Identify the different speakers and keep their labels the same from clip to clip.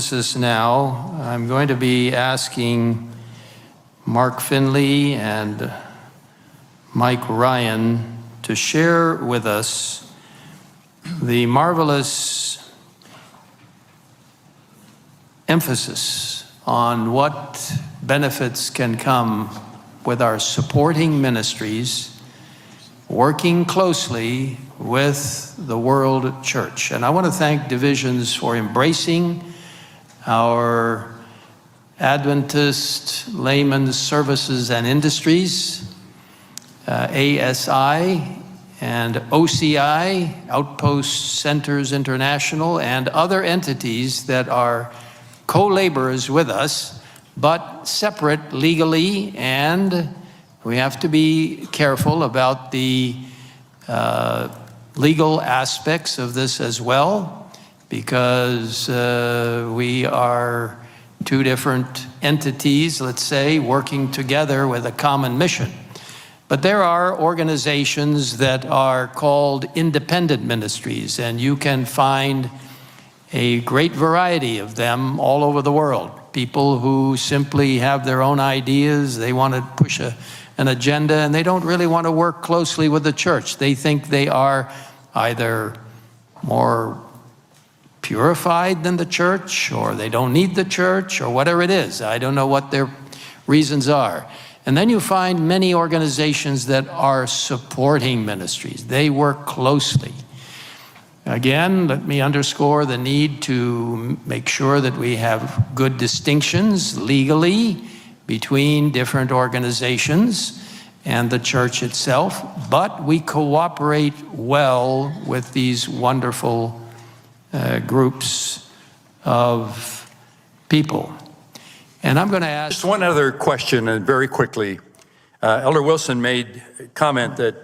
Speaker 1: emphasis now. I'm going to be asking Mark Finley and Mike Ryan to share with us the marvelous emphasis on what benefits can come with our supporting ministries, working closely with the world church. And I want to thank Divisions for embracing our Adventist Laymen's Services and Industries, ASI, and OCI, Outpost Centers International, and other entities that are co-laborers with us, but separate legally, and we have to be careful about the legal aspects of this as well, because we are two different entities, let's say, working together with a common mission. But there are organizations that are called independent ministries, and you can find a great variety of them all over the world. People who simply have their own ideas, they want to push an agenda, and they don't really want to work closely with the church. They think they are either more purified than the church, or they don't need the church, or whatever it is. I don't know what their reasons are. And then you find many organizations that are supporting ministries. They work closely. Again, let me underscore the need to make sure that we have good distinctions legally between different organizations and the church itself, but we cooperate well with these wonderful groups of people. And I'm going to ask...
Speaker 2: Just one other question, and very quickly. Elder Wilson made a comment that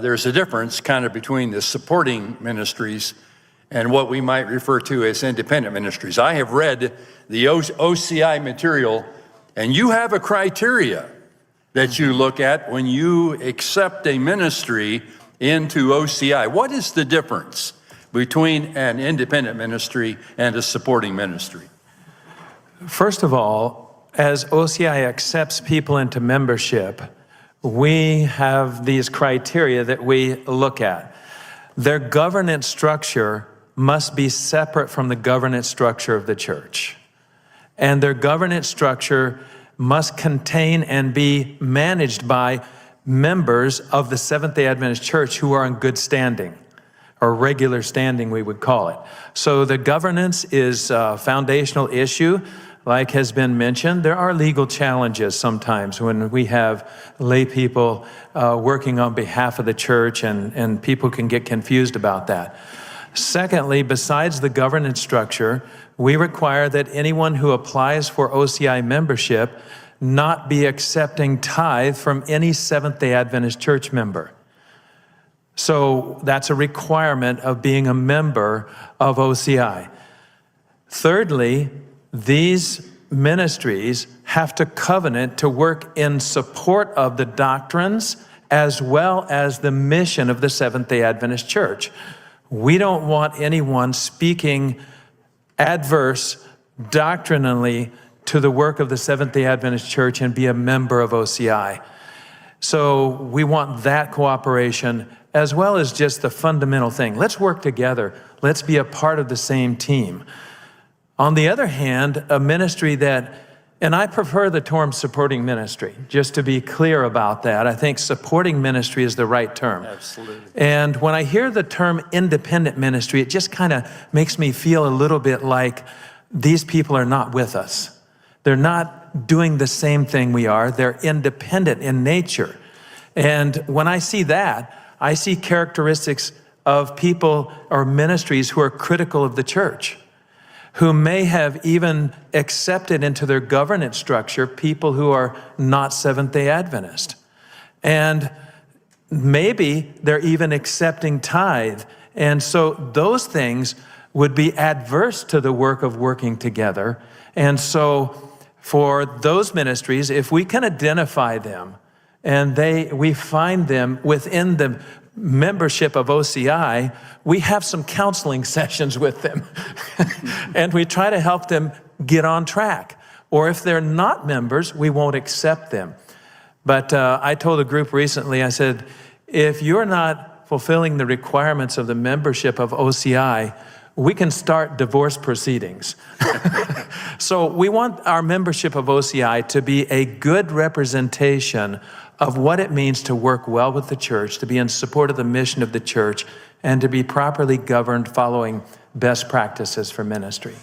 Speaker 2: there's a difference kind of between the supporting ministries and what we might refer to as independent ministries. I have read the OCI material, and you have a criteria that you look at when you accept a ministry into OCI. What is the difference between an independent ministry and a supporting ministry?
Speaker 3: First of all, as OCI accepts people into membership, we have these criteria that we look at. Their governance structure must be separate from the governance structure of the church. And their governance structure must contain and be managed by members of the Seventh-day Adventist Church who are in good standing, or regular standing, we would call it. So the governance is a foundational issue. Like has been mentioned, there are legal challenges sometimes when we have lay people working on behalf of the church, and people can get confused about that. Secondly, besides the governance structure, we require that anyone who applies for OCI membership not be accepting tithe from any Seventh-day Adventist church member. So that's a requirement of being a member of OCI. Thirdly, these ministries have to covenant to work in support of the doctrines as well as the mission of the Seventh-day Adventist Church. We don't want anyone speaking adverse doctrinally to the work of the Seventh-day Adventist Church and be a member of OCI. So we want that cooperation as well as just the fundamental thing. Let's work together. Let's be a part of the same team. On the other hand, a ministry that, and I prefer the term supporting ministry, just to be clear about that. I think supporting ministry is the right term.
Speaker 2: Absolutely.
Speaker 3: And when I hear the term independent ministry, it just kind of makes me feel a little bit like these people are not with us. They're not doing the same thing we are. They're independent in nature. And when I see that, I see characteristics of people or ministries who are critical of the church, who may have even accepted into their governance structure people who are not Seventh-day Adventist. And maybe they're even accepting tithe. And so those things would be adverse to the work of working together. And so for those ministries, if we can identify them and we find them within the membership of OCI, we have some counseling sessions with them. And we try to help them get on track. Or if they're not members, we won't accept them. But I told a group recently, I said, if you're not fulfilling the requirements of the membership of OCI, we can start divorce proceedings. So we want our membership of OCI to be a good representation of what it means to work well with the church, to be in support of the mission of the church, and to be properly governed following best practices for ministry.